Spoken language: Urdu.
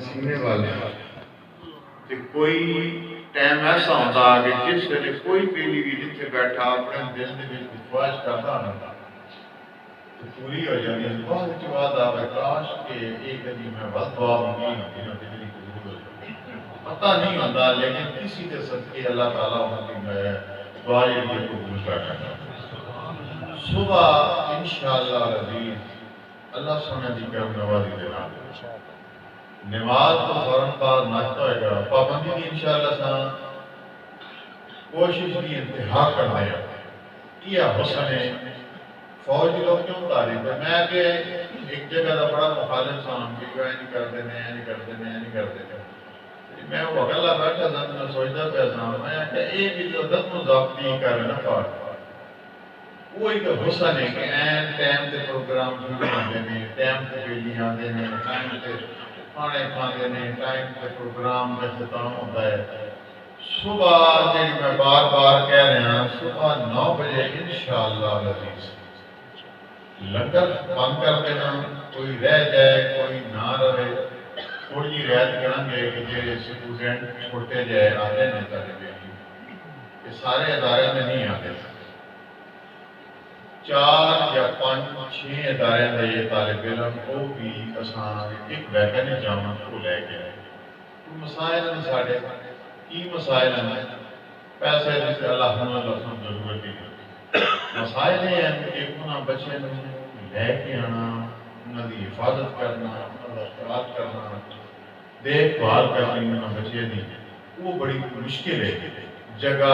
سینے والے تے کوئی ٹائم ایسا ہوتا کہ جس ویلے کوئی بیلی بھی جتنے بیٹھا اپنے دل دے وچ خواہش کرتا نا تو پوری ہو جاتی ہے بہت کی بات آوے کاش کہ ایک دن میں بہت دعا ہوگی نہ دلی قبول ہو جائے پتہ نہیں ہوتا لیکن کسی کے صدقے اللہ تعالیٰ ان کی میں دعا یہ قبول کرنا صبح انشاءاللہ العزیز اللہ سنے دی کرم نوازی دینا نماز تو فوراً بعد ناشتہ ہوئے گا پابندی دی انشاءاللہ سان کوشش کی انتہا کرنا ہے یہ حسن ہے فوج لوگ کیوں تعریف ہے میں کہ ایک جگہ دا بڑا مخالف سان کہ وہ نہیں کرتے نہیں کرتے نہیں کرتے میں وہ اگلا بیٹھا تھا میں سوچتا پہ سان میں کہ ایک بھی تو عدد مضابطی کر نا پاٹ وہی تو حسن ہے کہ این ٹائم تے پروگرام شروع آتے ہیں ٹائم تے بیلی آتے ہیں ٹائم تے کھانے کھاتے ہیں ٹائم تے پروگرام کا اختتام ہوتا ہے صبح جی میں بار بار کہہ رہا ہوں صبح 9 بجے انشاءاللہ العزیز لنگر بند کر دینا کوئی رہ جائے کوئی نہ رہے تھوڑی جی رعایت کریں گے کہ جو اسٹوڈنٹ چھوٹے جائے آتے ہیں طالب علم یہ سارے ادارے میں نہیں آتے 4 یا 5 6 ادارے میں یہ طالب علم وہ بھی آسان ایک ویکن جامع کو لے کے آئے مسائل ہیں ساڑھے کی مسائل ہیں پیسے جسے اللہ سن ضرورت ہی مسائل ہیں کہ انہاں بچے لے کے آنا انہاں دی حفاظت کرنا انہاں دا خیال کرنا دیکھ بھال کرنی انہاں بچے دی وہ بڑی مشکل ہے جگہ